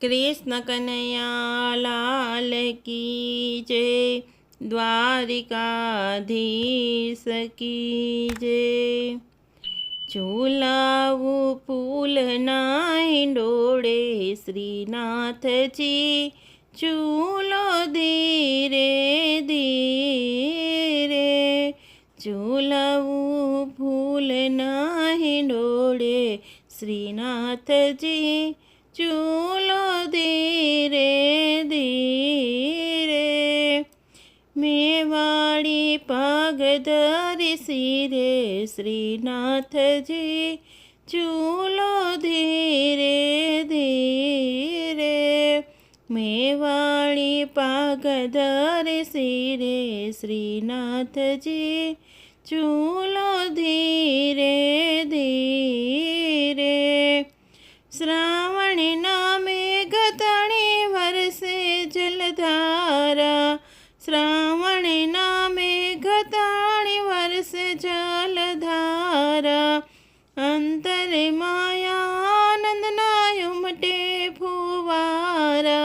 कृष्ण कन्हैया लाल की जय, द्वारिकाधीश की जय। झूलाऊ फूल नाई डोड़े श्रीनाथ जी, झूलो धीरे धीरे। झूलाऊ फूल नाई डोड़े श्रीनाथ जी, झूलो धीरे धीरे। मेवाड़ी पाग धरी सिरे श्रीनाथ जी, झूलो धीरे धीरे। मेवाड़ी पाग धरी सिरे श्रीनाथ जी, झूलो धीरे धीरे। श्रावण नामे गतणी वर्षे जलधारा, श्रावण नामे गतणी वर्षे जलधारा। अंतर मायानंद नायुमटे फुवारा,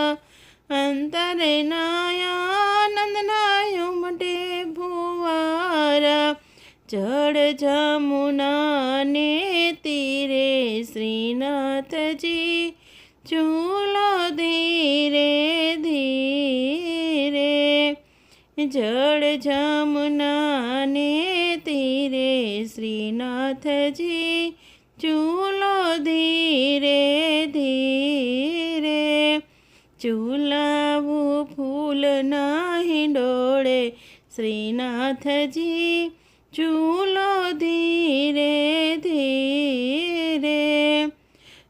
अंतर नायानंद नायुमटे फुवारा। जड़ जमुना ने तीरे श्रीनाथ जी, झूलो धीरे धीरे। जड़ जमुना ने तीरे श्रीनाथ जी, झूलो धीरे धीरे। झूलाऊ फूल नाही डोळे श्रीनाथ जी, झूलो धीरे धीरे।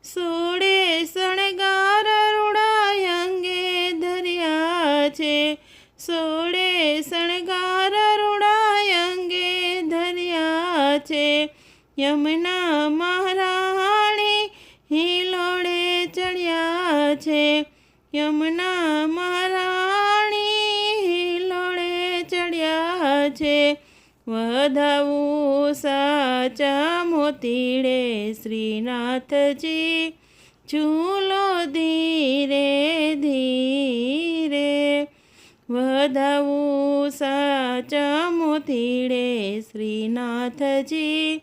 सोड़े शणगार रूड़ाय अंगे धर्या छे, सोड़े शणगार रूड़ाय अंगे धर्या छे। यमुना महाराणी हिलोड़े चढ़्या छे, यमुना महाराणी हिलोड़े चढ़्या छे। वधाऊ साचा मोतीड़े श्रीनाथ जी, झूलो धीरे धीरे। वधाऊ साचा मोतीड़े श्रीनाथ जी,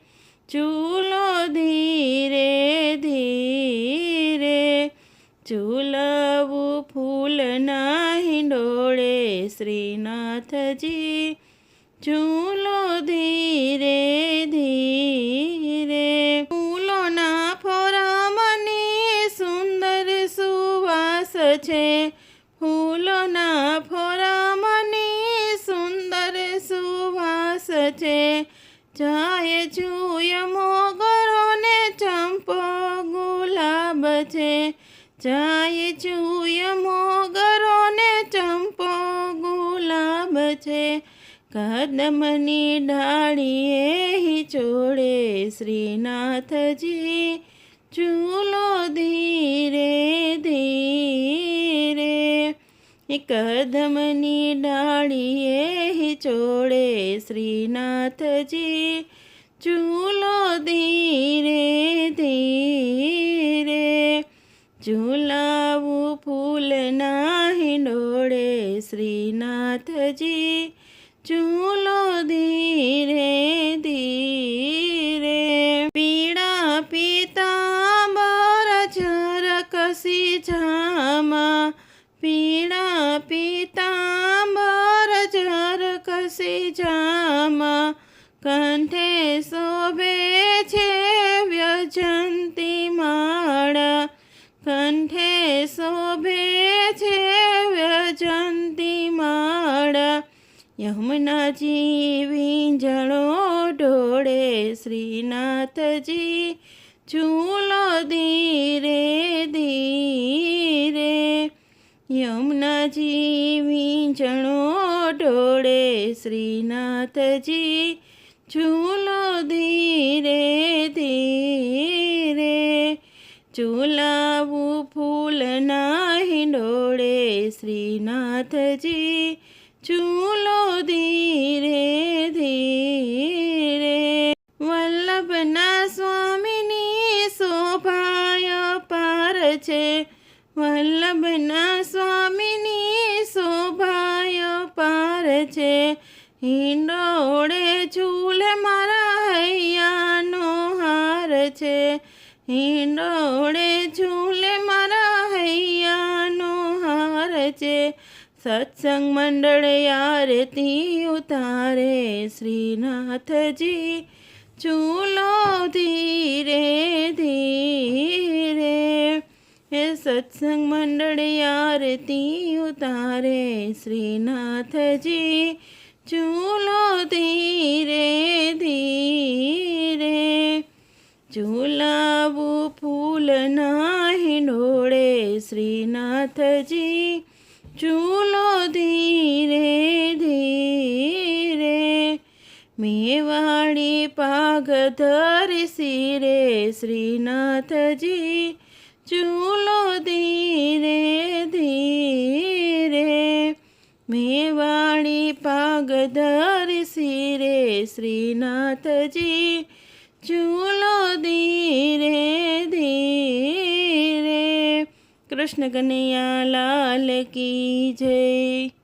झूलो धीरे धीरे। झूलाऊ फूल नाही डोळे श्रीनाथ जी, झूलो धीरे धीरे। फूलोना फोरामनी सुंदर सुवास छे, फूलोना फोरामनी सुंदर सुवास छे। जाय जूय मोगरो ने चंपो गुलाब छे, जाय जूय मोगरो ने चंपो गुलाब छे। कदमनी डाळीए ही चोड़े श्रीनाथ जी, झूलो धीरे धीरे। कदमनी डाळीए ही चोड़े श्रीनाथ जी, झूलो धीरे धीरे। झूलाऊ फूल नाही डोळे श्रीनाथ जी, झूलो धीरे धीरे। पीड़ा पीतांबर झरकसी झामा, पीड़ा पीतांबर झरकसी झामा। कंठे शोभे छे व्यजंती माळा, कंठे शोभे छे व्यजंती माळा। यमुना जी वींजणो ढोळे श्रीनाथ जी, झूलो धीरे धीरे। यमुना जी वींजणो ढोळे श्रीनाथ जी, झूलो धीरे धीरे। झूलाऊ फूल नाही डोळे श्रीनाथ जी, झूलो धीरे धीरे। वल्लभना स्वामीनी शोभाय पार छे, વલ્લભના સ્વામીની શોભાય પાર છે, હિંડોળે ઝૂલે મારા હૈયાનો હાર છે, હિંડોળે ઝૂલે મારા હૈયાનો હાર છે. સત્સંગ મંડળ આરતી ઉતારે શ્રીનાથજી, ઝૂલો ધીરે ધીરે. હે સત્સંગ મંડળ આરતી ઉતારે શ્રીનાથજી, ઝૂલો ધીરે ધીરે. ઝૂલાવું ફૂલના હિંડોળે શ્રીનાથજી, ઝૂલો ધીરે ધીરે. મેવાડી પાઘ ધરી શિરે શ્રીનાથજી, ઝૂલો ધીરે ધીરે. મેવાડી પાઘ ધરી શિરે શ્રીનાથજી, ઝૂલો ધીરે ધીરે. કૃષ્ણ કનૈયા લાલ કી જય.